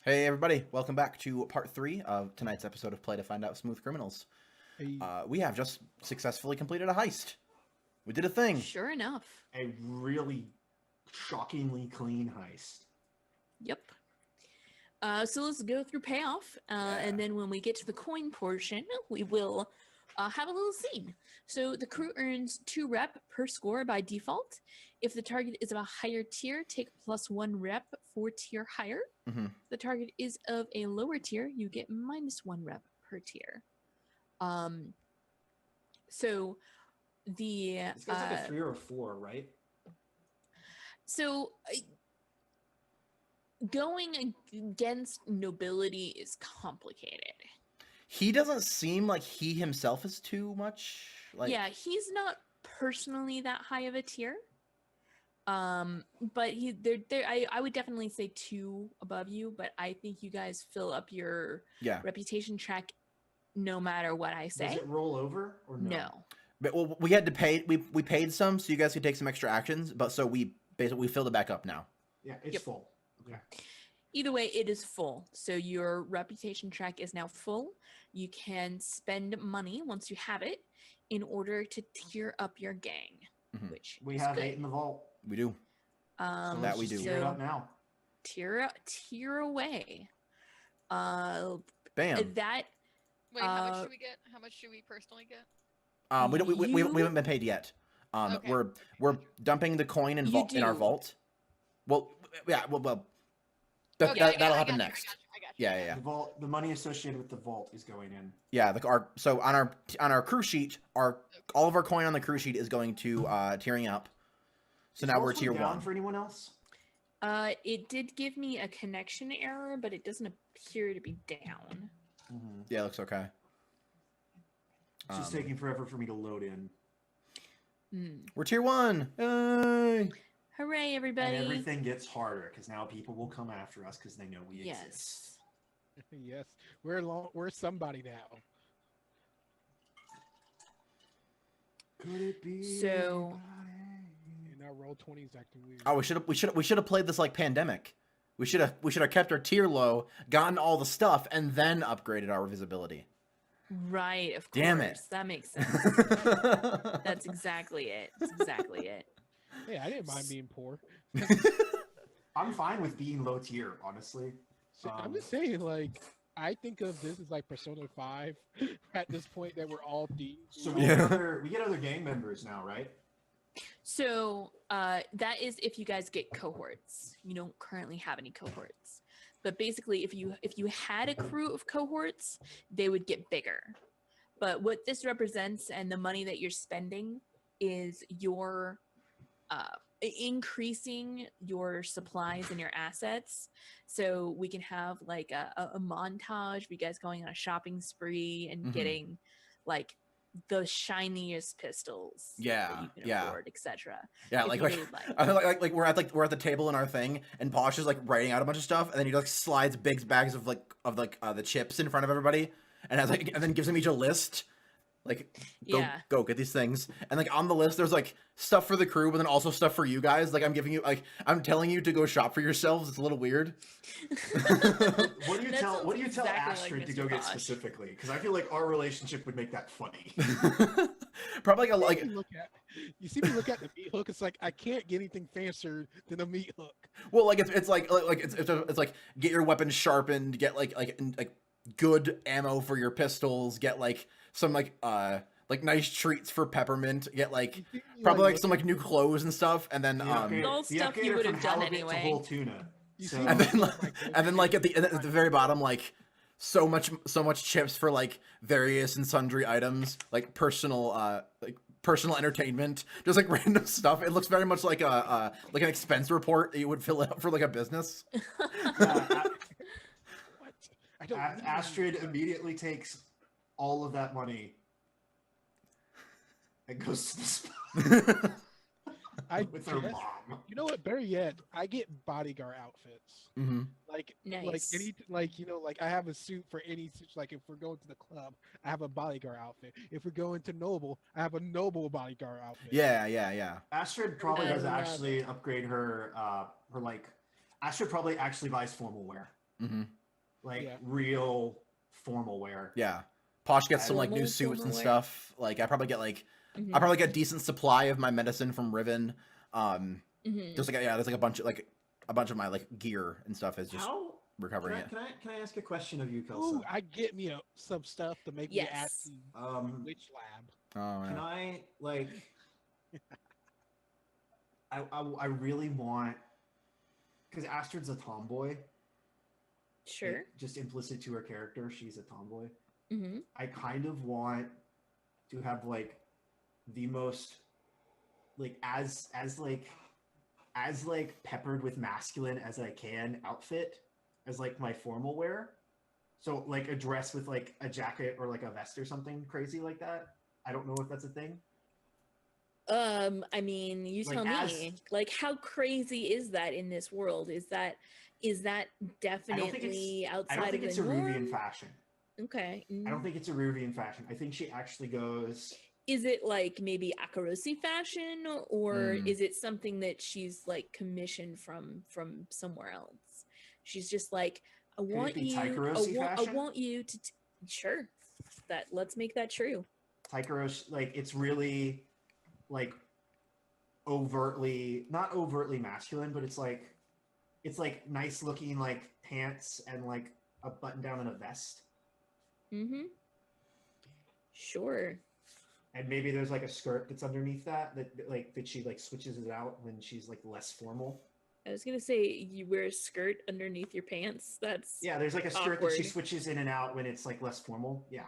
Hey everybody, welcome back to part 3 of tonight's episode of Play to Find Out Smooth Criminals. Hey, We have just successfully completed a heist. We did a thing. Sure enough. a really shockingly clean heist. Yep. So let's go through payoff, and then when we get to the coin portion, we will have a little scene. So the crew earns 2 rep per score by default. If the target is of a higher tier, take +1 rep for tier higher. Mm-hmm. If the target is of a lower tier, you get -1 rep per tier. So the This guy's like a 3 or a 4, right? So going against nobility is complicated. He doesn't seem like he himself is too much. Yeah, he's not personally that high of a tier. But I would definitely say 2 above you, but I think you guys fill up your reputation track no matter what I say. Does it roll over or no? No. But, well, we had to pay. We paid some, so you guys could take some extra actions. But so we filled it back up now. Yeah, it's full. Okay. Either way, it is full. So your reputation track is now full. You can spend money once you have it in order to tier up your gang, which We is have good. 8 in the vault. We do. So that we do. Tier it up now. Tier away. Bam. That. Wait, how much should we get? How much should we personally get? We haven't been paid yet. Okay. We're dumping the coin in our vault. Well, yeah. Well. That'll happen next. I got you. Yeah. The vault, the money associated with the vault is going in. Yeah, so on our crew sheet, all of our coin on the crew sheet is going to tiering up. So now we're tier 1. For anyone else? It did give me a connection error, but it doesn't appear to be down. Yeah, it looks okay. It's just taking forever for me to load in. We're tier 1. Yay! Hooray, everybody! And everything gets harder because now people will come after us because they know we exist. Yes. Yes, we're somebody now. Could it be? So- And our roll 20s acting weird. Oh, we should have played this like Pandemic. We should have kept our tier low, gotten all the stuff, and then upgraded our visibility. Right, of course. Damn it. That makes sense. That's exactly it. That's exactly it. Hey, I didn't mind being poor. I'm fine with being low tier, honestly. So, I'm just saying, like, I think of this as like Persona 5 at this point that we're all thieves. So we get other gang members now, right? So that is if you guys get cohorts. You don't currently have any cohorts, but basically, if you had a crew of cohorts, they would get bigger. But what this represents and the money that you're spending is your increasing your supplies and your assets, so we can have like a montage of you guys going on a shopping spree and getting like the shiniest pistols that you can afford, etc. Yeah, like we're at the table in our thing, and Posh is like writing out a bunch of stuff, and then he like slides big bags of the chips in front of everybody, and and then gives them each a list. Like, go get these things. And like on the list, there's like stuff for the crew, but then also stuff for you guys. Like I'm telling you to go shop for yourselves. It's a little weird. What do you tell Astrid to go get specifically? Because I feel like our relationship would make that funny. Probably You see me look at the meat hook. It's like I can't get anything fancier than a meat hook. well, like it's like get your weapons sharpened, get like good ammo for your pistols, get like some like nice treats for Peppermint, get like probably like some like new clothes and stuff, and then all stuff you would have done anyway. Whole tuna. and then like at the very bottom, like so much chips for like various and sundry items, like personal entertainment, just like random stuff. It looks very much like an expense report that you would fill out for like a business. Astrid immediately takes all of that money and goes to the spot with her mom. You know what? Better yet, I get bodyguard outfits. Like I have a suit for any suit. Like if we're going to the club, I have a bodyguard outfit. If we're going to Noble, I have a Noble bodyguard outfit. Yeah. Astrid probably does actually upgrade her. Astrid probably actually buys formal wear. Like real formal wear. Yeah. Posh gets some like new suits and stuff. Like I probably get like I probably get a decent supply of my medicine from Riven. There's like there's like a bunch of my like gear and stuff is just recovering it. Can I ask a question of you, Kelsa? Ooh, I get me some stuff to make me add to Witch Lab. Oh, Can I like? I really want, because Astrid's a tomboy. Sure. Like, just implicit to her character, she's a tomboy. I kind of want to have like the most like as peppered with masculine as I can outfit as like my formal wear. So like a dress with like a jacket or like a vest or something crazy like that. I don't know if that's a thing. I mean, you tell me. Like, how crazy is that in this world? Is that definitely outside of the norm? I don't think it's a Ruvian fashion. Okay. I don't think it's a Ruvian fashion. I think she actually goes. Is it like maybe Akarosi fashion, or is it something that she's like commissioned from somewhere else? She's just like, I want you to sure. Let's make that true. Taikaroshi, like it's really like not overtly masculine, but it's like nice looking like pants and like a button down and a vest. Sure. And maybe there's like a skirt that's underneath that she like switches it out when she's like less formal. I was gonna say you wear a skirt underneath your pants. That's there's like a skirt that she switches in and out when it's like less formal. Yeah.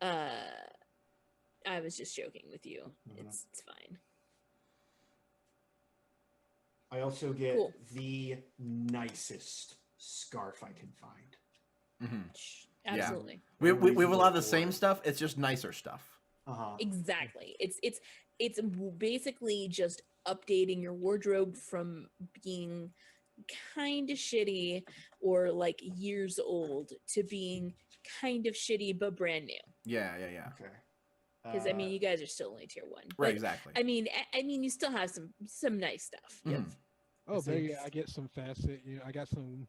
I was just joking with you. It's fine. I also get the nicest scarf I can find. Absolutely. Yeah. We have a lot of the same stuff. It's just nicer stuff. Exactly. It's basically just updating your wardrobe from being kind of shitty or like years old to being kind of shitty but brand new. Yeah. Okay. Because I mean, you guys are still only tier 1, right? Exactly. I mean, you still have some nice stuff. Yep. Oh, there you go. I get some facet. I got some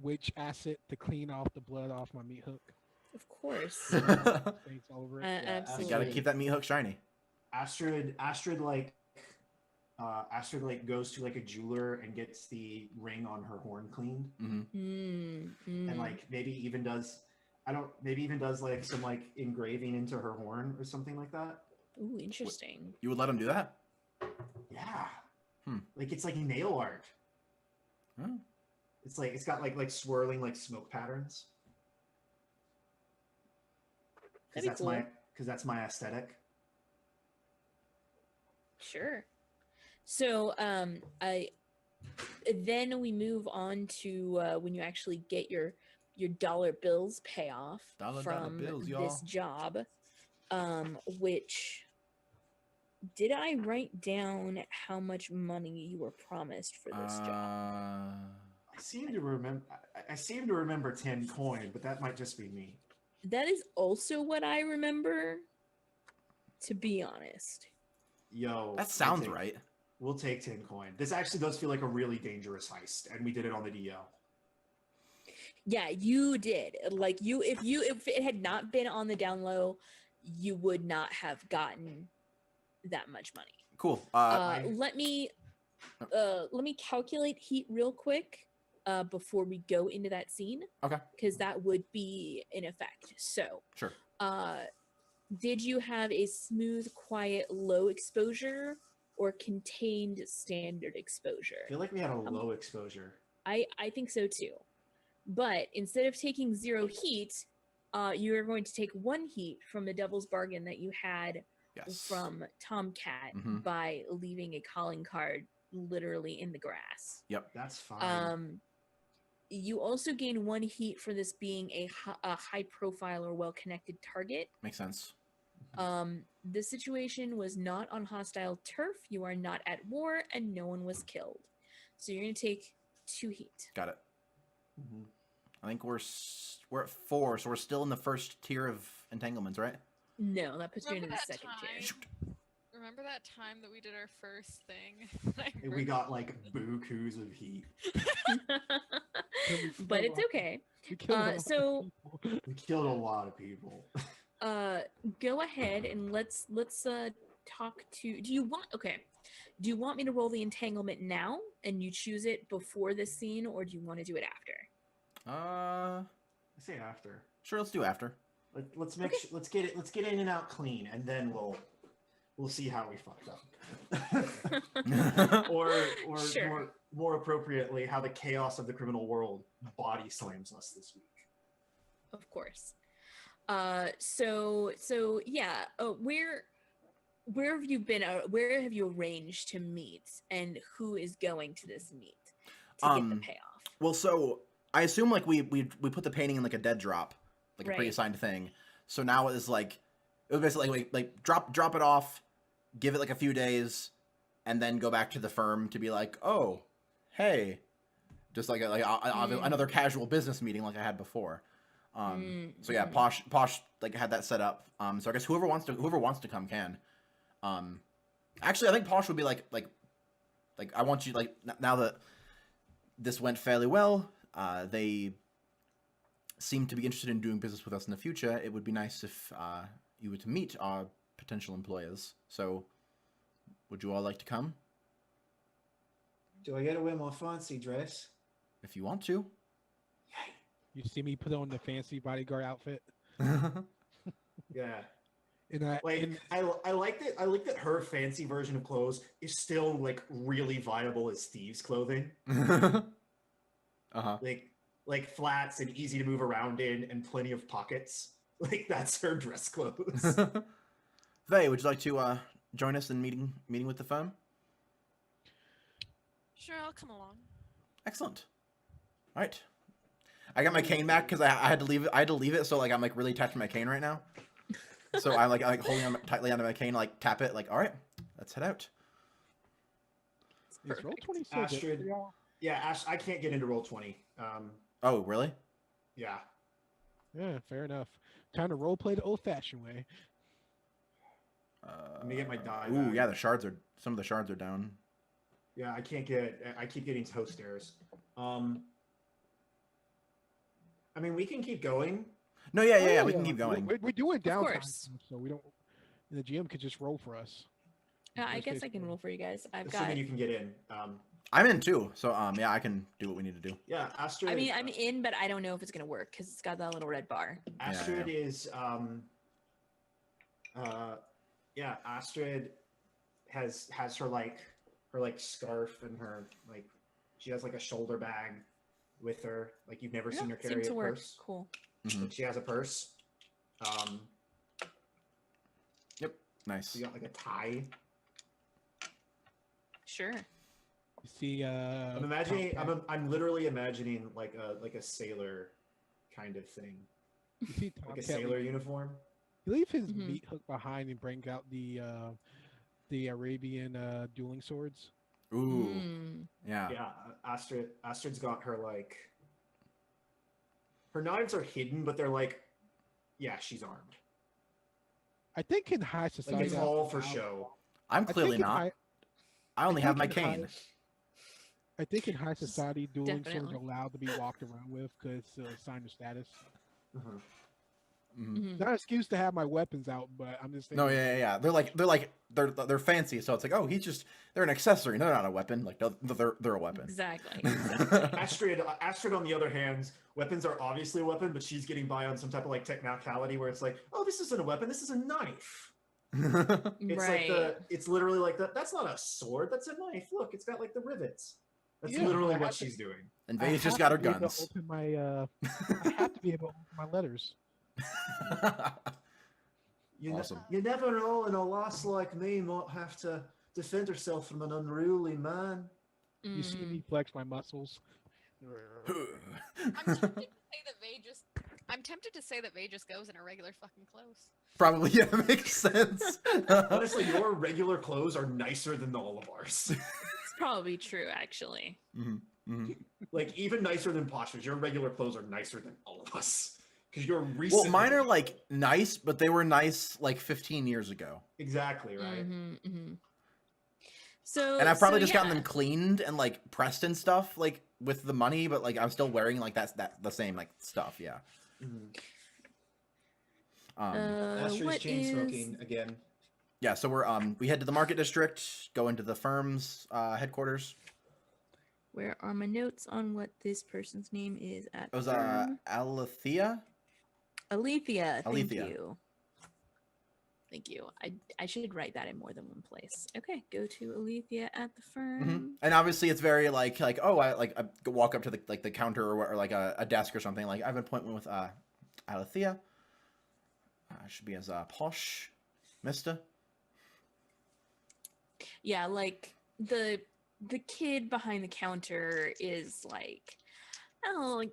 witch acid to clean off the blood off my meat hook. Of course. Thanks over it. Absolutely. You gotta keep that meat hook shiny. Astrid goes to like a jeweler and gets the ring on her horn cleaned, and like maybe even does like some like engraving into her horn or something like that. Ooh, interesting. You would let him do that? Yeah. Like it's like nail art. It's like it's got like swirling like smoke patterns. Because that's my aesthetic. Sure. So then we move on to when you actually get your dollar bills payoff from this job, which did I write down how much money you were promised for this job? I seem to remember 10 coin, but that might just be me. That is also what I remember, to be honest. Yo, that sounds right. We'll take 10 coin. This actually does feel like a really dangerous heist, and we did it on the DL. Yeah, you did. Like if it had not been on the down low, you would not have gotten that much money. Cool. Let me calculate heat real quick before we go into that scene. Okay. Because that would be in effect. So sure. Did you have a smooth, quiet, low exposure or contained standard exposure? I feel like we had a low exposure. I think so too. But instead of taking 0 heat, you are going to take 1 heat from the devil's bargain that you had from TomCat by leaving a calling card literally in the grass. Yep. That's fine. You also gain 1 heat for this being a high profile or well-connected target. Makes sense. This situation was not on hostile turf. You are not at war, and no one was killed. So you're going to take 2 heat. Got it. I think we're at 4, so we're still in the first tier of entanglements, right? No, that puts you into the second tier. remember that time that we did our first thing? And we got like bukus of heat. But it's okay. We killed a lot of So people. We killed a lot of people. go ahead and let's talk to. Do you want me to roll the entanglement now and you choose it before this scene, or do you want to do it after? I say after. Sure, let's do after. Let's get in and out clean, and then we'll see how we fucked up. or Sure. more appropriately, how the chaos of the criminal world body slams us this week. Of course. So yeah. Where have you been? Where have you arranged to meet, and who is going to this meet to get the payoff? Well, so I assume like we put the painting in like a dead drop, like a Right. pre-assigned thing. So now it's like it was basically like drop it off, give it like a few days, and then go back to the firm to be like, oh, hey, just like another casual business meeting like I had before. So yeah, Posh like had that set up. So I guess whoever wants to come can. Actually, I think Posh would be like I want you like now that this went fairly well. They seem to be interested in doing business with us in the future. It would be nice if you were to meet our potential employers. So, would you all like to come? Do I get to wear my fancy dress? If you want to. You see me put on the fancy bodyguard outfit, Yeah. and I like that. I like that her fancy version of clothes is still like really viable as thieves' clothing. Like flats and easy to move around in, and plenty of pockets. Like that's her dress clothes. Vey, would you like to join us in meeting with the firm? Sure, I'll come along. Excellent. All right. I got my cane back because I had to leave it. I had to leave it, so like I'm like really attached to my cane right now. So I'm like holding on tightly onto my cane, like tap it, like all right, let's head out. is roll 20 so good Astrid. for y'all? Yeah, I can't get into roll 20. Oh, really? Yeah. Yeah, fair enough. Time to role play the old-fashioned way. Let me get my die. Ooh, back. yeah, some of the shards are down. Yeah, I keep getting toe stairs. I mean, we can keep going. No, yeah, we can keep going. We're doing downtime, course. so we don't. The GM could just roll for us. I guess I can roll for you guys. Assuming you can get in. I'm in too, so yeah, I can do what we need to do. Yeah, Astrid. I mean, I'm in, but I don't know if it's gonna work because it's got that little red bar. Astrid is Astrid has her scarf and her like she has like a shoulder bag with her. Like you've never seen her carry seems a to work. purse. Cool. Like, she has a purse. Yep, nice. She got like a tie. Sure. You see, I'm imagining. I'm literally imagining like a sailor kind of thing, You see like a TomCat sailor uniform. You leave his meat hook behind and bring out the Arabian dueling swords. Ooh, yeah. Yeah, Astrid's got her like. Her knives are hidden, but they're like, yeah, she's armed. I think in high society, Like it's all for show. I'm clearly not. I only have my cane. I think in high society, dueling swords Definitely. are allowed to be walked around with because it's a sign of status. Mhm. Not an excuse to have my weapons out, but I'm just saying. No, yeah. They're fancy, so it's like, oh, they're an accessory. They're not a weapon. Like they're a weapon. Exactly. Astrid, on the other hand, weapons are obviously a weapon, but she's getting by on some type of like technicality where it's like, oh, this isn't a weapon, this is a knife. It's right. like it's literally like that. That's not a sword, that's a knife. Look, it's got like the rivets. That's Yeah, literally I what have to- she's doing. And I Vay's just have got her to be able to guns. open my, I have to be able to open my letters. Awesome. You never know, and a lass like me might have to defend herself from an unruly man. You see me flex my muscles. I'm tempted to say that Vay just goes in her regular fucking clothes. Probably, yeah, makes sense. Honestly, your regular clothes are nicer than all of ours. It's probably true, actually. Like even nicer than Posh's. Your regular clothes are nicer than all of us. because you're recent. Well, mine are like nice, but they were nice like 15 years ago. Exactly right. So, and I've probably just gotten them cleaned and like pressed and stuff like with the money, but like I'm still wearing like that the same like stuff. Yeah. Astrid's chain smoking again. Yeah, so we head to the market district, go into the firm's headquarters. Where are my notes on what this person's name is at? It was Alethea. Alethea, thank you. Thank you. I should write that in more than one place. Okay, go to Alethea at the firm. And obviously, it's very like oh, I walk up to the counter or like a desk or something. Like I have an appointment with Alethea. Should be as posh, Mister. Yeah, like the kid behind the counter is like, I don't know, like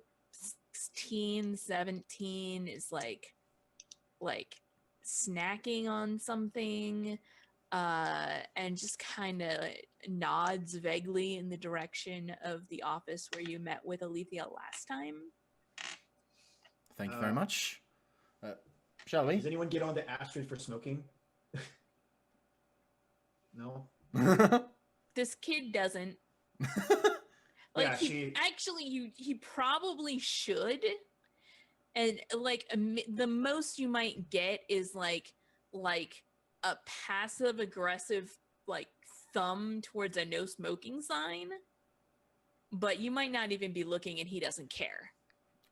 16, 17, is like snacking on something, and just kind of nods vaguely in the direction of the office where you met with Alethea last time. Thank you very much. Shall we? Does anyone get on to Astrid for smoking? No. This kid doesn't. Like, Yeah, he probably should. And like the most you might get is like a passive aggressive like thumb towards a no smoking sign, but you might not even be looking and he doesn't care.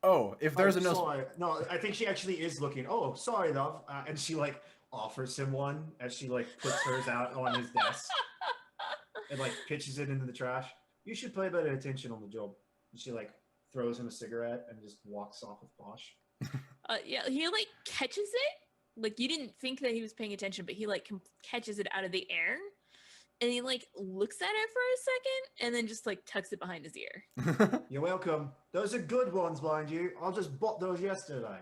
Oh, if there's no, I think she actually is looking. Oh, sorry, love. And she like offers him one as she like puts hers out on his desk and like pitches it into the trash. You should pay better attention on the job. And she like throws him a cigarette and just walks off with Posh. Yeah, he like catches it. Like you didn't think that he was paying attention, but he like catches it out of the air, and he like looks at it for a second, and then just like tucks it behind his ear. You're welcome. Those are good ones, mind you. I just bought those yesterday.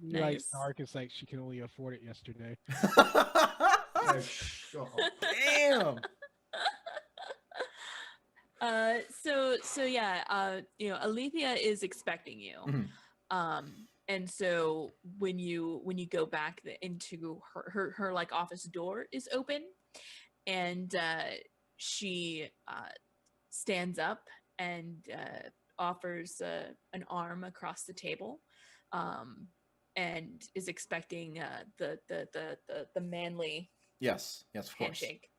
Nice. Dark is like she can only afford it yesterday. Oh, shut up. Damn. So yeah, you know, Alethea is expecting you. And so when you go back into her like office door is open, and she stands up and offers an arm across the table, and is expecting the manly yes, of course. handshake.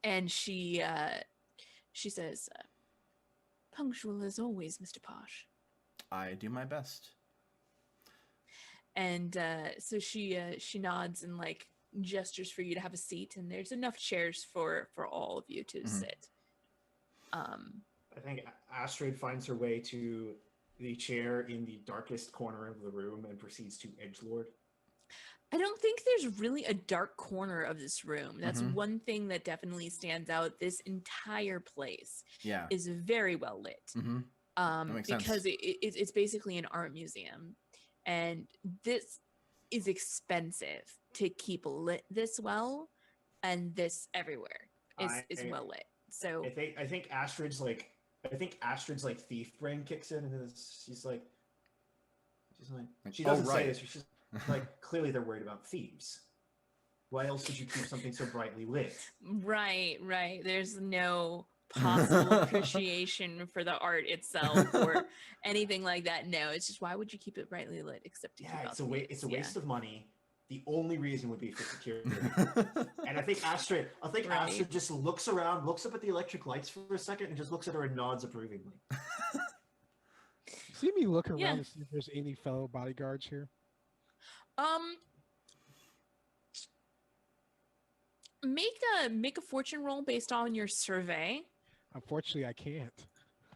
And she says, "Punctual as always, Mr. Posh." I do my best. And so she nods and like gestures for you to have a seat, and there's enough chairs for all of you to sit. I think Astrid finds her way to the chair in the darkest corner of the room and proceeds to edgelord. I don't think there's really a dark corner of this room. That's one thing that definitely stands out. This entire place is very well lit. That makes sense. Because it's basically an art museum, and this is expensive to keep lit this well, and this everywhere is well lit. So I think Astrid's like thief brain kicks in, and then she's like she doesn't say this. She's like, clearly they're worried about thieves. Why else would you keep something so brightly lit? Right. There's no possible appreciation for the art itself or anything like that. No, it's just, why would you keep it brightly lit except to keep out thieves? It's a waste of money. The only reason would be for security. And I think Astrid just looks around, looks up at the electric lights for a second, and just looks at her and nods approvingly. See me look around to see if there's any fellow bodyguards here. Make a fortune roll based on your survey. Unfortunately, I can't.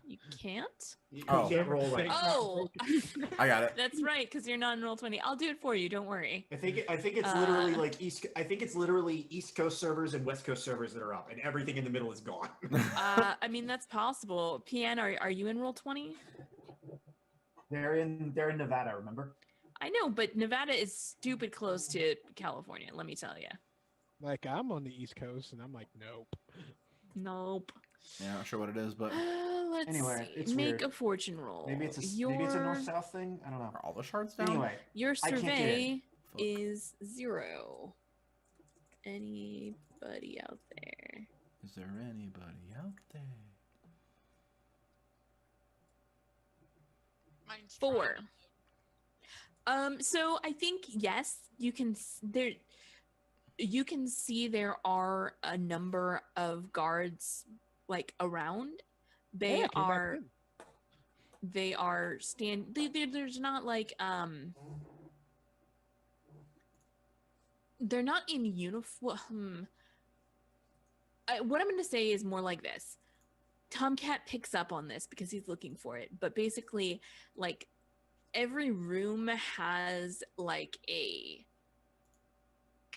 You can't? You can't roll right. Oh, I got it. That's right, because you're not in roll 20. I'll do it for you. Don't worry. I think it's literally like East Coast servers and West Coast servers that are up, and everything in the middle is gone. I mean, that's possible. PN, are you in roll 20? They're in Nevada, remember? I know, but Nevada is stupid close to California, let me tell you. Like, I'm on the East Coast, and I'm like, nope. Yeah, not sure what it is, but Let's Anyway, see. it's Make weird. a fortune roll. Maybe it's a north-south thing. I don't know. are all the shards down? Anyway, Your I can't get in. survey Fuck. is 0. Anybody out there? Is there anybody out there? Mine's 4. trying. So I think yes, you can there. You can see there are a number of guards like around. They Yeah, I came back are. in. They are there's not like they're not in uniform. What I'm going to say is more like this. TomCat picks up on this because he's looking for it, but basically like every room has like a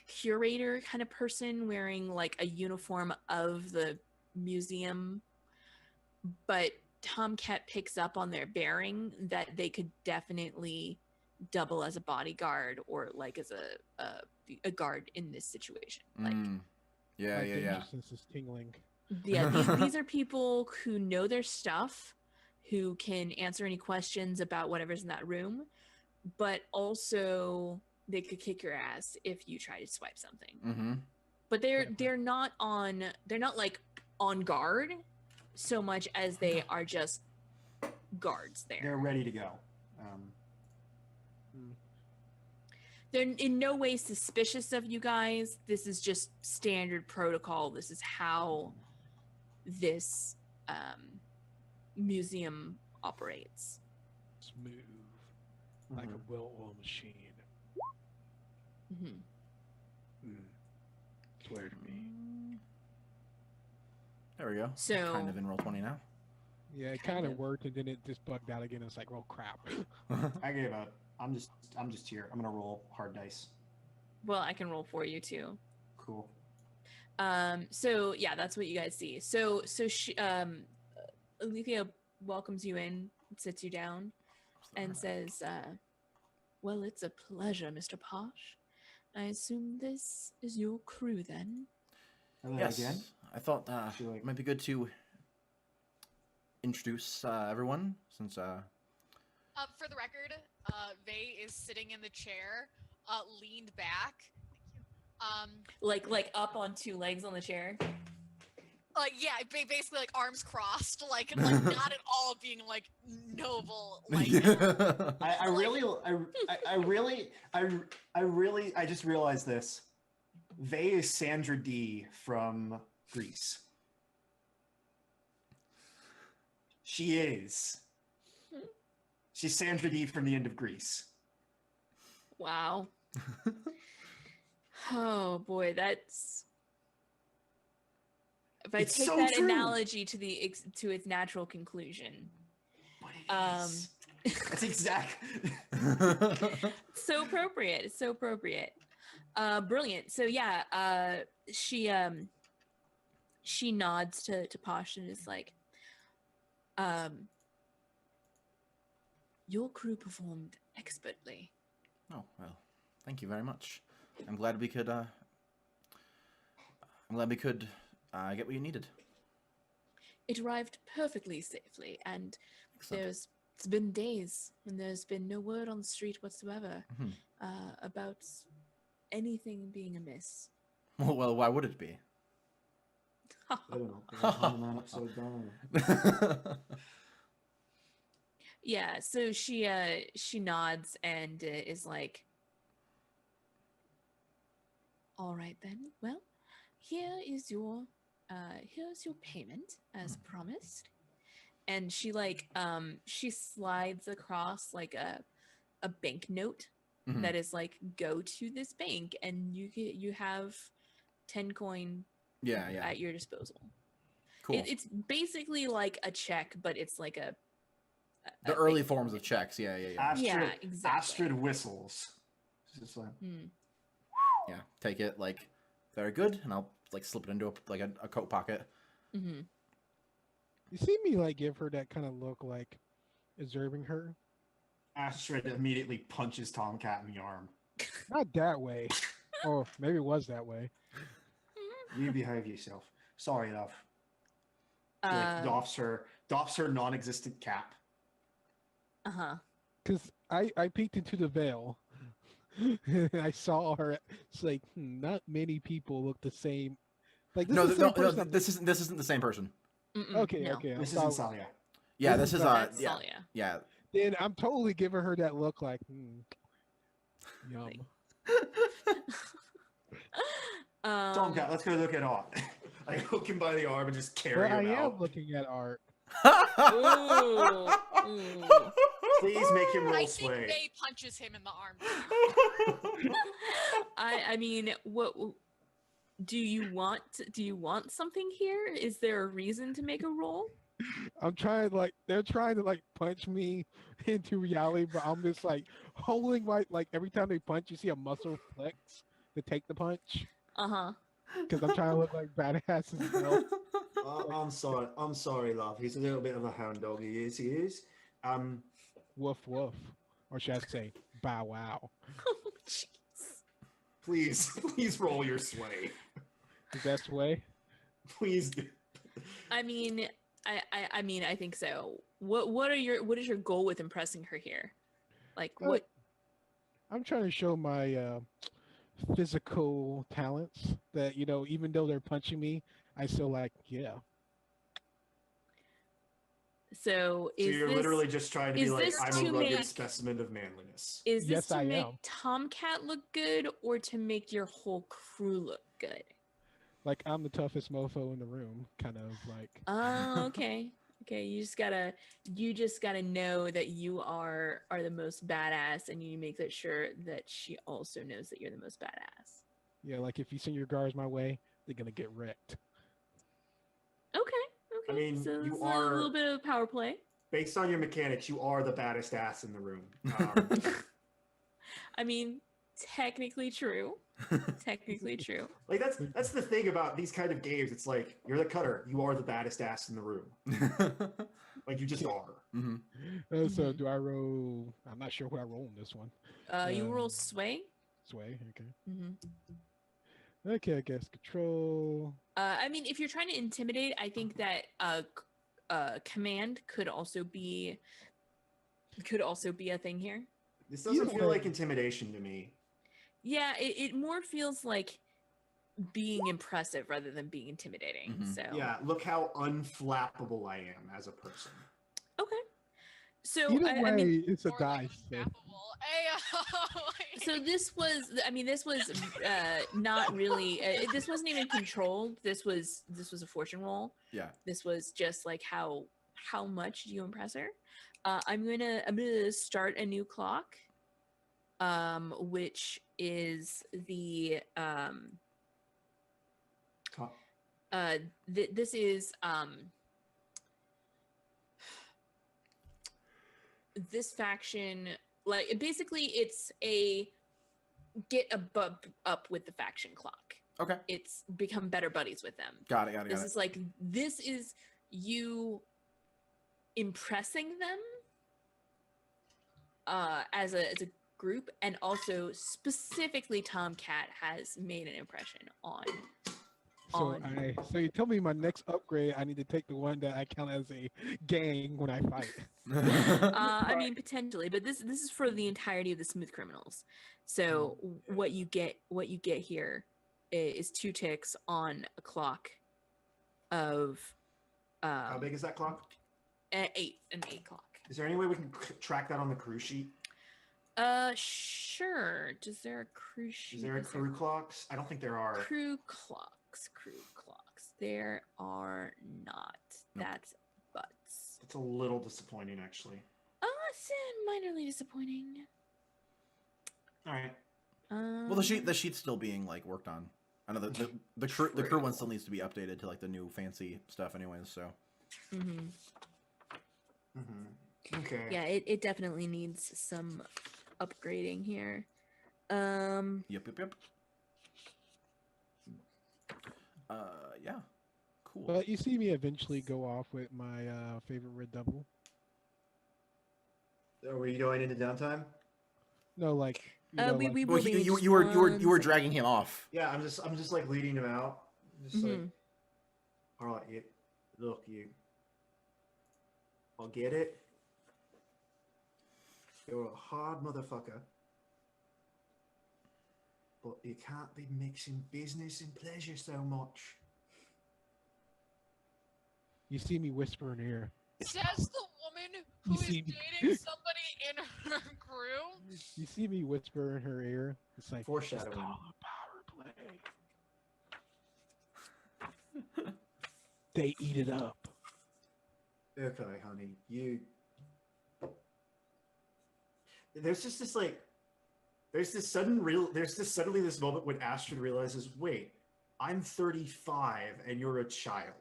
curator kind of person wearing like a uniform of the museum, but TomCat picks up on their bearing that they could definitely double as a bodyguard or like as a guard in this situation. Like, Yeah, My yeah, danger yeah. sense is tingling. yeah, these are people who know their stuff, who can answer any questions about whatever's in that room, but also they could kick your ass if you try to swipe something. Mm-hmm. But they're not like on guard so much as they are just guards there. They're ready to go. They're in no way suspicious of you guys. This is just standard protocol. This is how this museum operates. Smooth, like a well-oiled machine. Mm-hmm. Swear to me. There we go. So Kind of in roll 20 now. Yeah, it Kind kind of. of worked, and then it just bugged out again. It's like, oh crap. I gave up. I'm just here. I'm gonna roll hard dice. well, I can roll for you too. Cool. So yeah, that's what you guys see. So she Alethea welcomes you in, sits you down, and says, well, it's a pleasure, Mr. Posh. I assume this is your crew then? Hello Yes, again. I thought Feel like- it might be good to introduce everyone since For the record, Vay is sitting in the chair, leaned back. Thank you. Like up on 2 legs on the chair. Yeah, basically like arms crossed, like not at all being like noble. Like I just realized this. Vay is Sandra D from Greece. She is. She's Sandra D from the end of Greece. Wow. Oh boy, that's. If I It's take so that true. analogy to to its natural conclusion, But it is. That's exact. so appropriate. It's so appropriate. Brilliant. So yeah, she nods to Posh and is like, your crew performed expertly. Oh, well, thank you very much. I'm glad we could get what you needed. It arrived perfectly safely, and Excellent. it's been days and there's been no word on the street whatsoever Mhm. about anything being amiss. Well, why would it be? I don't know. They're calling that upside down. Yeah, so she nods and is like, all right then, well, here's your payment as promised. And she like she slides across like a banknote Mhm. that is like, go to this bank and you have 10 coin Yeah, yeah. at your disposal. Cool. It's basically like a check, but it's like The early forms of checks. Yeah, yeah, yeah. Astrid, Yeah, exactly. Astrid whistles. It's just like, Yeah. Take it like very good, and I'll like slip it into a coat pocket. Mm-hmm. You see me like give her that kind of look, like observing her. Astrid immediately punches TomCat in the arm. Not that way. Oh, maybe it was that way. You behave yourself. Sorry, love. She like doffs her non-existent cap. Because I peeked into the veil. And I saw her. It's like not many people look the same. Like this is the same person. This isn't the same person. Okay, no. okay. This isn't Salia. Yeah, this is That's yeah, Salia. yeah. Then I'm totally giving her that look like, yum. TomCat, let's go look at art. I hook him by the arm and just carry Well, him I am out. looking at art. Ooh. Please make him roll I sway. think May punches him in the arm. I mean, what do you want? Do you want something here? Is there a reason to make a roll? I'm trying they're trying to like punch me into reality, but I'm just like holding my like every time they punch, you see a muscle flex to take the punch. Because I'm trying to look like badass as well. I'm sorry, love. He's a little bit of a hound dog. He is. Woof woof, or should I say, bow wow? Oh, jeez. Please roll your sway. Is that sway? Please do. I mean, I think so. What is your goal with impressing her here? Like what? I'm trying to show my physical talents. That even though they're punching me, I still like So you're literally just trying to be like, I'm a rugged make, specimen of manliness. Is this yes, to I make am. TomCat look good or to make your whole crew look good? Like I'm the toughest mofo in the room, kind of like. Oh, okay. Okay, you just gotta know that you are the most badass, and you make sure that she also knows that you're the most badass. Yeah, like if you send your guards my way, they're gonna get wrecked. Okay. I mean, so you it's are a little bit of power play. Based on your mechanics, you are the baddest ass in the room. I mean, technically true. Technically true. Like that's the thing about these kind of games. It's like you're the cutter. You are the baddest ass in the room. Like you just are. Mm-hmm. So do I roll? I'm not sure what I roll in this one. You roll sway. Sway. Okay. Mm-hmm. Okay, I guess control. I mean, if you're trying to intimidate, I think that command could also be a thing here. This doesn't feel like intimidation to me. Yeah, it more feels like being impressive rather than being intimidating. Mm-hmm. So yeah, look how unflappable I am as a person. Okay. So either way, I mean, it's a Or dice. like so this was not really. This wasn't even controlled. This was a fortune roll. Yeah. This was just like how much do you impress her? I'm gonna start a new clock, which is the this is this faction, like basically it's a get up with the faction clock. Okay. It's become better buddies with them. Got it. This is you impressing them as a group, and also specifically TomCat has made an impression on. So you tell me my next upgrade, I need to take the one that I count as a gang when I fight. I mean potentially, but this is for the entirety of the smooth criminals. So what you get here is 2 ticks on a clock of How big is that clock? An 8 clock. Is there any way we can track that on the crew sheet? Sure. Is there a crew sheet? Is there a crew clocks? I don't think there are. Crew clocks. There are not. Nope. That's butts. It's a little disappointing, actually. It's minorly disappointing. All right. Well, the sheet's still being like worked on. I know the crew one still needs to be updated to like the new fancy stuff, anyways. So. Okay. Yeah, it definitely needs some upgrading here. Yep. Yeah. Cool. But you see me eventually go off with my favorite red double. Are we going into downtime? No, like we Well, will you were dragging him off. Yeah, I'm just like leading him out. Just like, all right, Look, I'll get it. You're a hard motherfucker. But you can't be mixing business and pleasure so much. You see me whisper in her ear. Says the woman who is dating somebody in her crew. You see me whisper in her ear. It's like foreshadowing. It's all a power play. They eat it up. Okay, honey, There's just this like, there's this suddenly this moment when Astrid realizes, wait, I'm 35 and you're a child.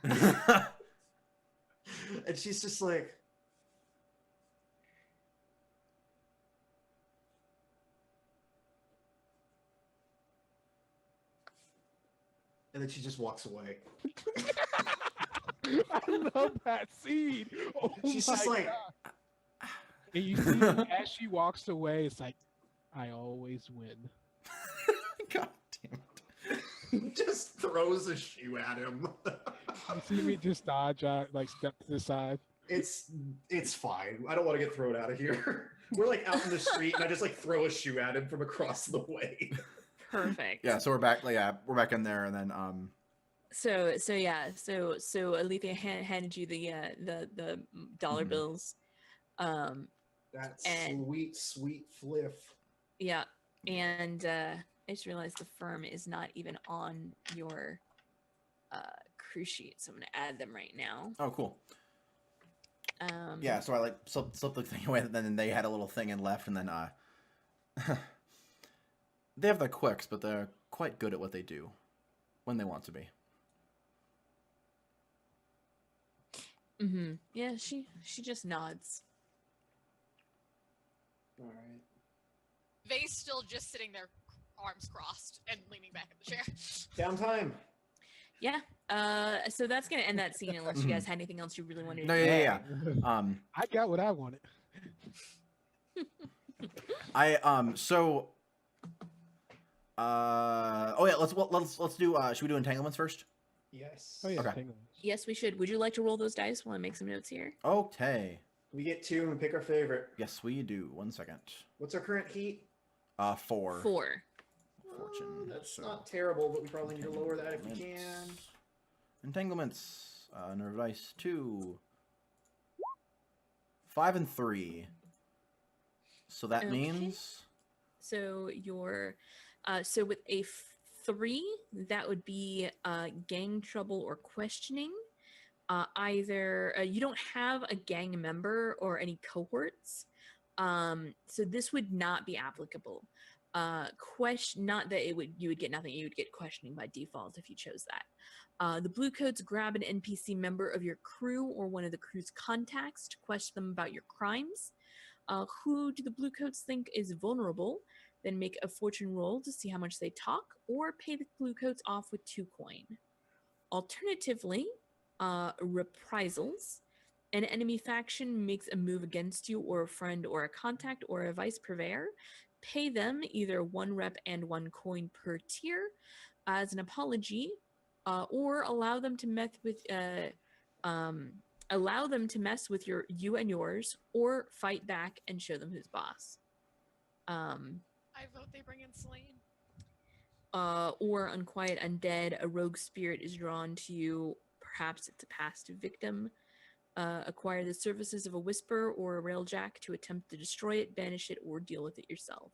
And she's just like, and then she just walks away. I love that scene. Oh She's just my like, God. And you see as she walks away, it's like, I always win. God damn it. Just throws a shoe at him. You see me just dodge out, like step to the side. It's fine. I don't want to get thrown out of here. We're like out in the street, and I just like throw a shoe at him from across the way. Perfect. Yeah, so we're back. Yeah, we're back in there, and then So Alethea handed you the dollar bills. That And- sweet fliff. Yeah, and I just realized the firm is not even on your crew sheet, so I'm gonna add them right now. oh, cool. Yeah, so I like slipped the thing away, and then they had a little thing and left, and then they have their quirks, but they're quite good at what they do when they want to be. Mm-hmm. Yeah, she just nods. All right. Vay's still just sitting there, arms crossed and leaning back in the chair. Downtime. Yeah. So that's gonna end that scene unless you guys had anything else you really wanted to No, do. yeah. I got what I wanted. Oh yeah, let's do should we do entanglements first? Yes. Oh yeah. Okay. Hang on. Yes, we should. Would you like to roll those dice while I make some notes here? Okay. We get 2 and pick our favorite. Yes, we do. 1 second. What's our current heat? 4. 4. Fortune. That's so not terrible, but we probably need to lower that if we can. Entanglements. Nerve dice 2. 5 and 3. So that Okay. means So your so with a 3, that would be gang trouble or questioning. Either you don't have a gang member or any cohorts, so this would not be applicable. Not that you would get nothing. You would get questioning by default if you chose that. The blue coats grab an NPC member of your crew or one of the crew's contacts to question them about your crimes. Who do the blue coats think is vulnerable? Then make a fortune roll to see how much they talk, or pay the blue coats off with 2 coin. Alternatively, reprisals. An enemy faction makes a move against you or a friend or a contact or a vice purveyor. Pay them either 1 rep and 1 coin per tier as an apology, or allow them to mess with you and yours, or fight back and show them who's boss. I vote they bring in Selene. Or unquiet undead, a rogue spirit is drawn to you. Perhaps it's a past victim. Acquire the services of a whisper or a railjack to attempt to destroy it, banish it, or deal with it yourself.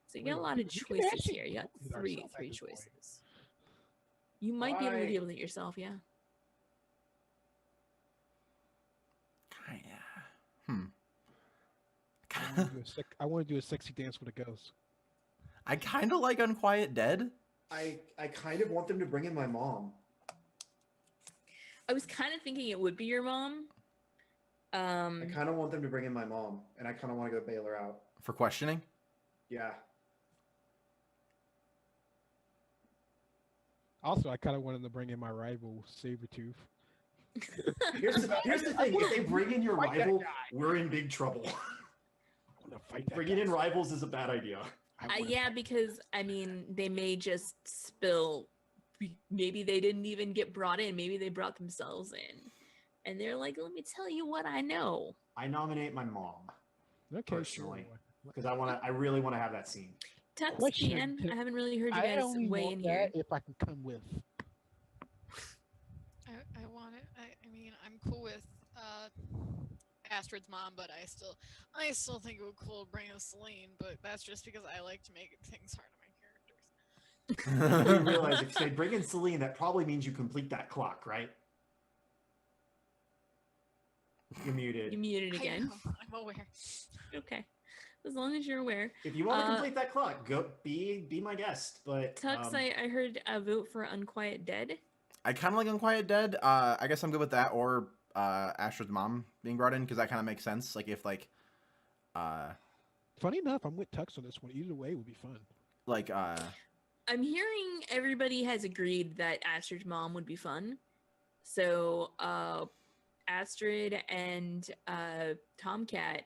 So you get a lot of choices here. You got three choices. You might be able to deal with it yourself, yeah. I want to do a sexy dance with a ghost. I kind of like Unquiet Dead. I kind of want them to bring in my mom. I was kind of thinking it would be your mom. I kind of want them to bring in my mom, and I kind of want to go bail her out. For questioning? Yeah. Also, I kind of wanted to bring in my rival, Sabretooth. Here's the thing. If they bring in your rival, we're in big trouble. Bringing in rivals is a bad idea. Yeah, because, I mean, they may just spill maybe they didn't even get brought in. Maybe they brought themselves in. And they're like, let me tell you what I know. I nominate my mom. Okay, personally, sure. because I really want to have that scene. Tux, Question. Dan, I haven't really heard you I guys only weigh want in that here. if I can come with. I want it. I mean, I'm cool with Astrid's mom, but I still think it would be cool to bring a Celine, but that's just because I like to make things hard on my characters. You realize if they bring in Celine, that probably means you complete that clock, right? You're muted. You muted again. I know, I'm aware. Okay. As long as you're aware. If you want to complete that clock, go be my guest. But Tux, I heard a vote for Unquiet Dead. I kind of like Unquiet Dead. I guess I'm good with that, or Astrid's mom being brought in, because that kind of makes sense. Like if Funny enough, I'm with Tux on this one. Either way would be fun. like I'm hearing everybody has agreed that Astrid's mom would be fun. So Astrid and TomCat,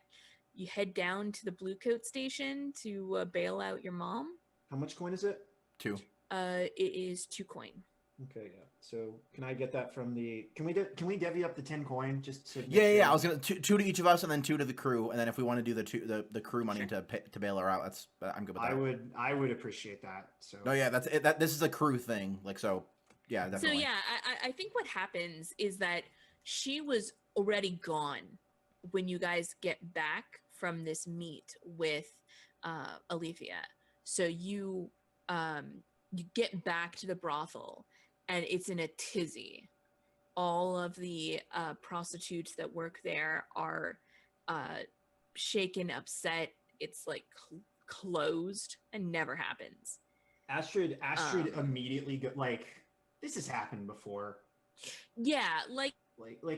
you head down to the Blue Coat station to bail out your mom. how much coin is it? 2. It is 2 coin. Okay, yeah. So can I get that from the? Can we divvy up the 10 coin just to? Yeah. I was gonna 2 to each of us, and then 2 to the crew, and then if we want to do the crew money to bail her out, I'm good with that. I would appreciate that. So. No, yeah, that's it. This is a crew thing, like so. Yeah, definitely. So yeah, I think what happens is that she was already gone when you guys get back from this meet with Alethea. So you get back to the brothel, and it's in a tizzy. All of the prostitutes that work there are shaken, upset. It's like closed and never happens. Astrid immediately like this has happened before. Yeah, like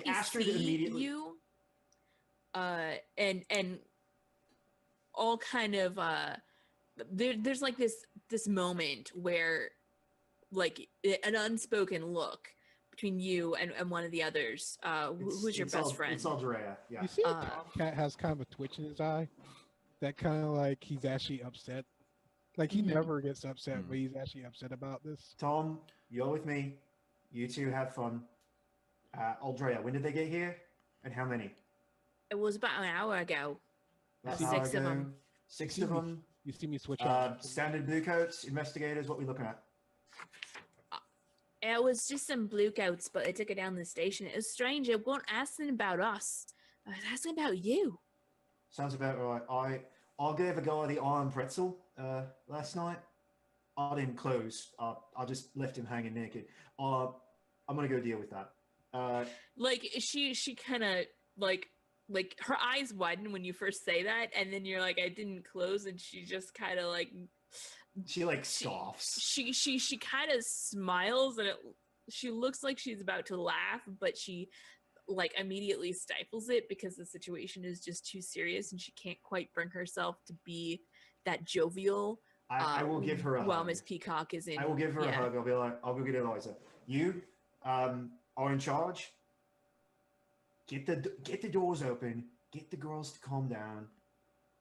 Astrid see immediately. you, and all kind of there's like this moment where like an unspoken look between you and one of the others. Who's your best friend? It's Aldrea. Yeah. You see, TomCat has kind of a twitch in his eye. That kind of like he's actually upset. Like he never gets upset, but he's actually upset about this. Tom, you're with me. You two have fun. Aldrea, when did they get here? And how many? It was about an hour ago. About 6 an hour of ago. them. 6 of them. You see me switch up. Standard blue coats, investigators. What we looking at? It was just some blue coats, but they took it down the station. It was strange. It wasn't asking about us. It was asking about you. Sounds about right. I gave a guy the iron pretzel last night. I didn't close. I just left him hanging naked. I'm gonna go deal with that. Like she kind of like her eyes widen when you first say that, and then you're like, I didn't close, and she just kind of like she like scoffs. She kind of smiles, and she looks like she's about to laugh, but she like immediately stifles it because the situation is just too serious, and she can't quite bring herself to be that jovial. I will give her a hug. While Miss Peacock is in. I will give her a hug. I'll be like, I'll go get Eliza. You are in charge. Get the doors open. Get the girls to calm down.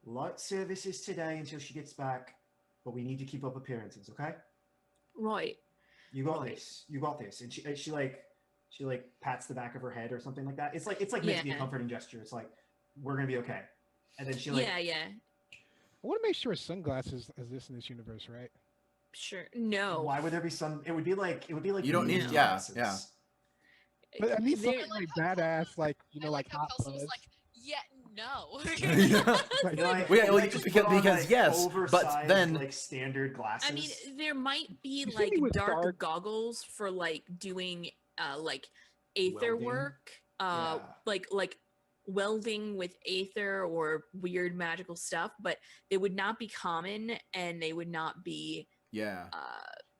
Light services today until she gets back, but we need to keep up appearances, okay? Right. You got this. You got this. And she like pats the back of her head or something like that. It's like meant to be a comforting gesture. It's like we're gonna be okay. And then she like yeah. I want to make sure sunglasses exist in this universe, right? Sure. No. Why would there be sun? It would be like you don't need glasses. yeah. But at least something like badass, like I like how hot Kelsey was fuzz. like, yeah, no. Because yes, but then like standard glasses. I mean, there might be You see like me with dark goggles for like doing like aether Welding? work, Yeah. like welding with aether or weird magical stuff, but they would not be common, and they would not be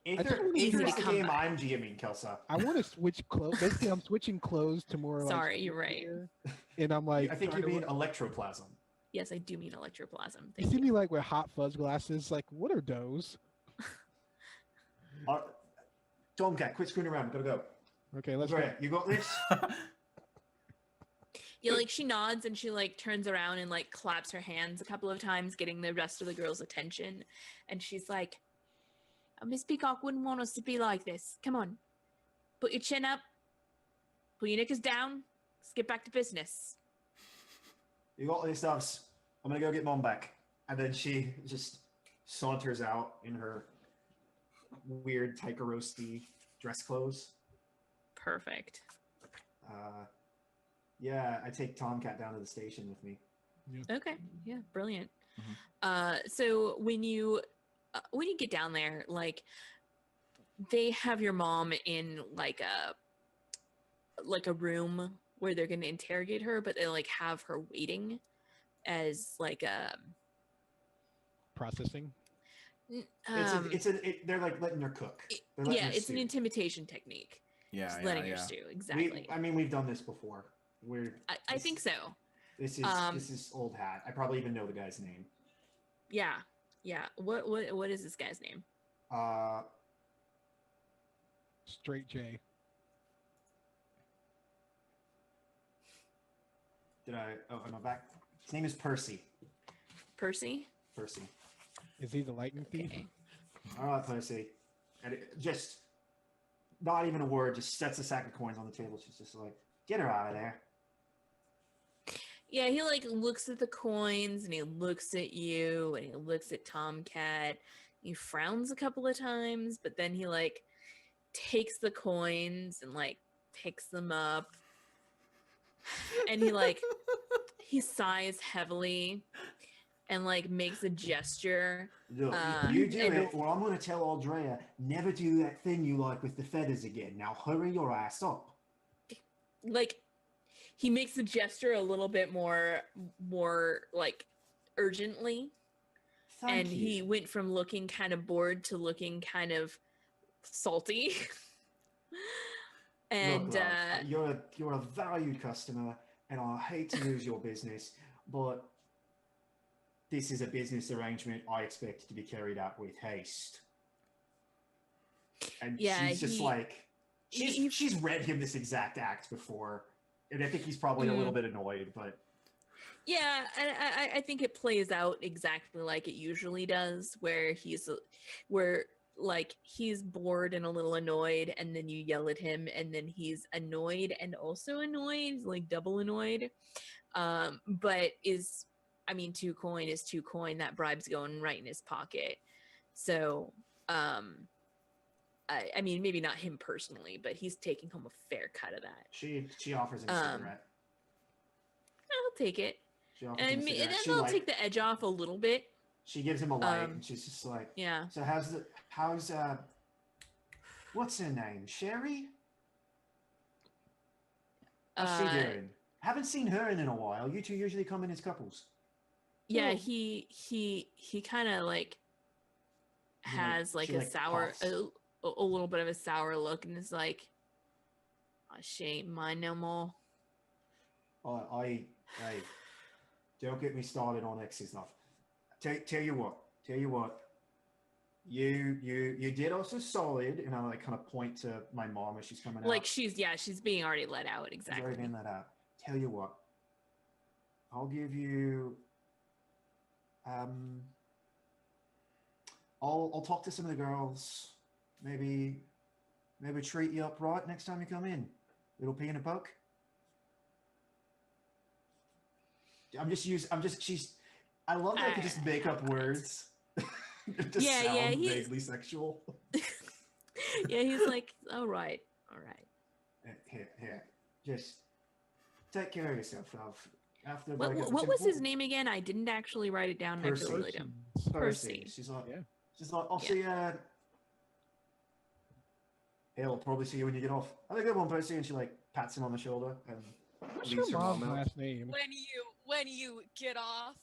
Aether easy to is the come game by. I'm GMing, Kelsa. I want to switch clothes. Basically, I'm switching clothes to more. Sorry, like, you're right. here. And I'm like, I think you trying mean to- electroplasm. Yes, I do mean electroplasm. You Thank see you. me like with hot fuzz glasses. Like, what are those? TomCat, quit screwing around. Gotta go. Okay, let's Right, you got this. Yeah, like she nods and she like turns around and like claps her hands a couple of times, getting the rest of the girls' attention. And she's like, Miss Peacock wouldn't want us to be like this. Come on. Put your chin up. Put your knickers down. Let's get back to business. You got this, Doves. I'm gonna go get Mom back. And then she just saunters out in her weird Taikarosti dress clothes. Perfect. Yeah, I take TomCat down to the station with me. Yeah. Okay. Yeah, brilliant. So when you get down there, like they have your mom in like a room where they're going to interrogate her, but they like have her waiting as like a Processing. They're like letting her cook. Yeah, it's an intimidation technique. Yeah, Just yeah, letting her yeah. stew. Exactly. We've done this before. I think so. This is old hat. I probably even know the guy's name. Yeah. What is this guy's name? Straight J. Am I back? His name is Percy. Percy? Percy. Is he the lightning thief? Okay. All right, Percy. And just not even a word, just sets a sack of coins on the table. She's just like, get her out of there. Yeah, he like looks at the coins and he looks at you and he looks at TomCat. He frowns a couple of times, but then he like takes the coins and like picks them up. And he like he sighs heavily and like makes a gesture. Look, you do it, or I'm going to tell Aldrea, never do that thing you like with the feathers again. Now hurry your ass up. Like, he makes the gesture a little bit more like urgently. Thank you. He went from looking kind of bored to looking kind of salty. And look, love, you're a valued customer, and I hate to lose your business, but this is a business arrangement I expect to be carried out with haste. And yeah, she's just she's read him this exact act before, and I think he's probably a little bit annoyed, but yeah, I think it plays out exactly like it usually does, where he's bored and a little annoyed, and then you yell at him, and then he's annoyed and also annoyed, like double annoyed. But two coin is 2 coin. That bribe's going right in his pocket. So, I mean, maybe not him personally, but he's taking home a fair cut of that. she offers him a cigarette. I'll take it. And I'll take the edge off a little bit. She gives him a light, and she's just like, yeah. So how's what's her name? Sherry? How's she doing? Haven't seen her in a while. You two usually come in as couples. Yeah, he kind of like has like a sour, a little bit of a sour look, and is like, oh, she ain't mine no more. I don't get me started on exes stuff. Tell you what. You did us a solid, and I like kind of point to my mom as she's coming out. Like she's being already let out. Exactly. She's already been let out. Tell you what. I'll give you. I'll talk to some of the girls. Maybe treat you up right next time you come in. Little pea and a poke. I love that I could just make up words. to sound vaguely sexual. Yeah, he's like, all right. Here, just take care of yourself, love. What was his name again? I didn't actually write it down. Percy. I really Percy. She's like, I'll see you. He'll probably see you when you get off. Have a good one, Percy. And she like pats him on the shoulder and what's your mom's last name? When you get off.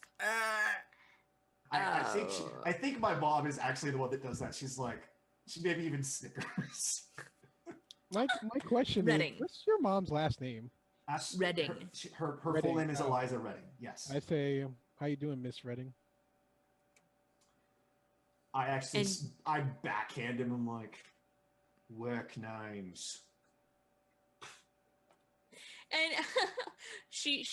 I think my mom is actually the one that does that. She's like, she maybe even snickers. My question Redding. is, what's your mom's last name? Redding. Her Redding. full name is Eliza Redding. Yes. I say, how you doing, Miss Redding? I backhand him. I'm like, work names. And she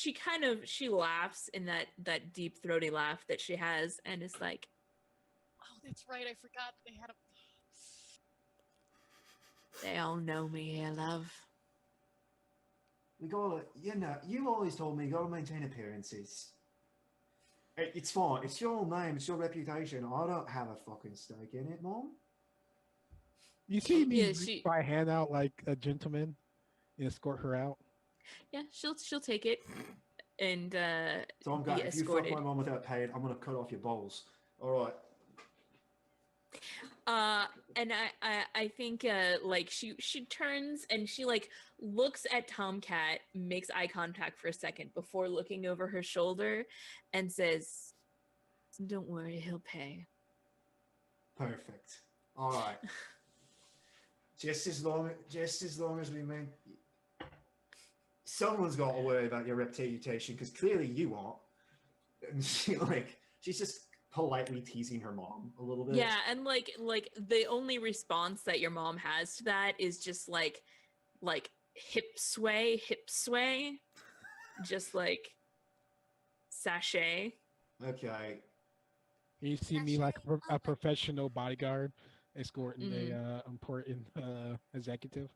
laughs in that deep throaty laugh that she has, and is like, oh, that's right. I forgot they had a They all know me here, love. We gotta, you always told me you gotta maintain appearances. It's fine. It's your name. It's your reputation. I don't have a fucking stake in it, Mom. You see me Yeah, reach my hand out like a gentleman and escort her out. Yeah, she'll take it and So I'm be going. If you fuck escorted. my mom without paying, I'm gonna cut off your balls. All right. And I think like she turns and she like looks at TomCat, makes eye contact for a second before looking over her shoulder, and says, "Don't worry, he'll pay." Perfect. All right. just as long as we mean, someone's got to worry about your reputation because clearly you aren't. And she's just politely teasing her mom a little bit. Yeah, and like the only response that your mom has to that is just like hip sway, just like sachet. Okay. You see me like a professional bodyguard escorting a important executive.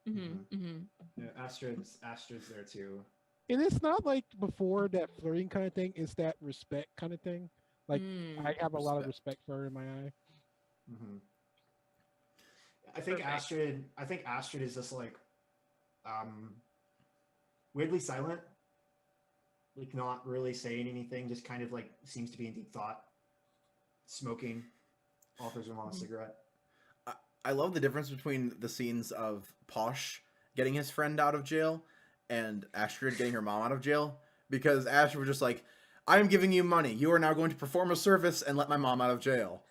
Yeah, Astrid's there too. And it's not like before that flirting kind of thing. It's that respect kind of thing. Like I have a lot of respect for her in my eye. I think Astrid is just like weirdly silent, like not really saying anything, just kind of like seems to be in deep thought. Smoking, offers her mom a cigarette. I love the difference between the scenes of Posh getting his friend out of jail and Astrid getting her mom out of jail, because Astrid was just like, I'm giving you money. You are now going to perform a service and let my mom out of jail.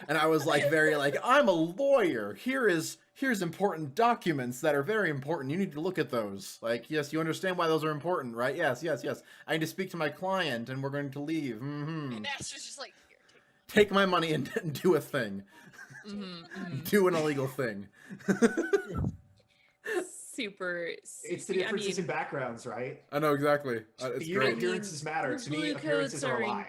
And I was like, very like, I'm a lawyer. Here's important documents that are very important. You need to look at those. Like, yes, you understand why those are important, right? Yes. I need to speak to my client and we're going to leave. And Astrid's just like, here, take my money and do a thing. Do an illegal thing. Super. It's the differences in backgrounds, right? I know exactly. It's great. Appearances matter. To me, appearances are a lie.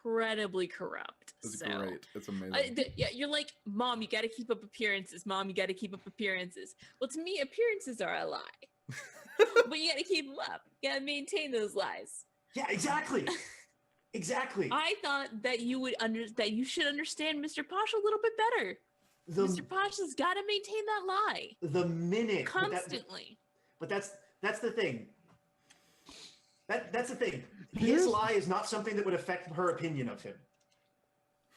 Incredibly corrupt. It's great. It's amazing. Yeah, you're like, Mom, you got to keep up appearances. Mom, you got to keep up appearances. Well, to me, appearances are a lie. But you got to keep them up. You got to maintain those lies. Yeah, exactly. Exactly. I thought that you should understand Mr. Posh a little bit better. Mr. Posh has got to maintain that lie. The minute constantly. But that's the thing. That's the thing. His lie is not something that would affect her opinion of him.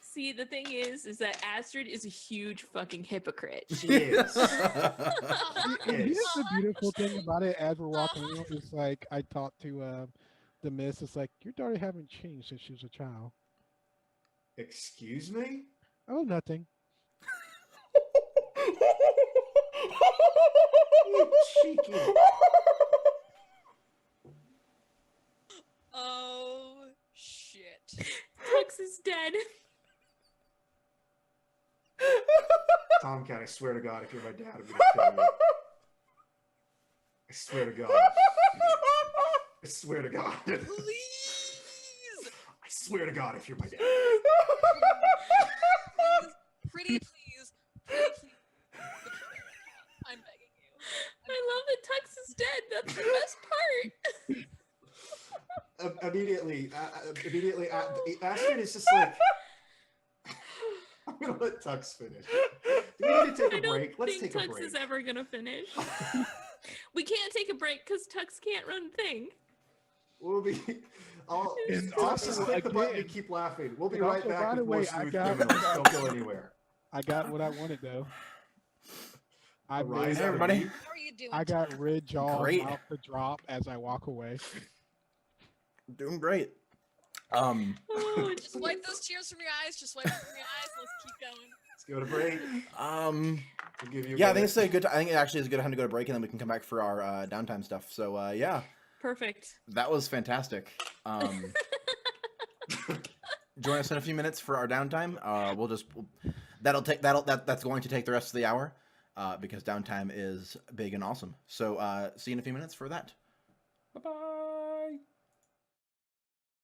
See, the thing is that Astrid is a huge fucking hypocrite. She is. Here's the beautiful thing about it. As we're walking out, it's like I talked to the miss. It's like, your daughter haven't changed since she was a child. Excuse me? Oh, nothing. You cheeky. oh shit. Tux is dead. TomCat, I swear to God, if you're my dad, I'm gonna kill you. I swear to God. I swear to God. Please. I swear to God, if you're my dad. Pretty please. I'm begging you. I love that Tux is dead. That's the best part. Immediately, Astrid is just like, I'm gonna let Tux finish. Do we need to take a break? Let's take a break. Tux is ever gonna finish. We can't take a break because Tux can't run thing. We'll be. Just click the button and keep laughing. We'll be right back with more smooth criminals. Don't go anywhere. I got what I wanted though. I Rise, made everybody. How are you doing? I got red jaw Great. mouth to drop as I walk away. Doing great. Just wipe those tears from your eyes. Just wipe them from your eyes. Let's keep going. Let's go to break. We'll give you yeah, I think it's a good. I think it actually is a good time to go to break, and then we can come back for our downtime stuff. So yeah. Perfect. That was fantastic. Join us in a few minutes for our downtime. That's going to take the rest of the hour because downtime is big and awesome. So see you in a few minutes for that. Bye bye.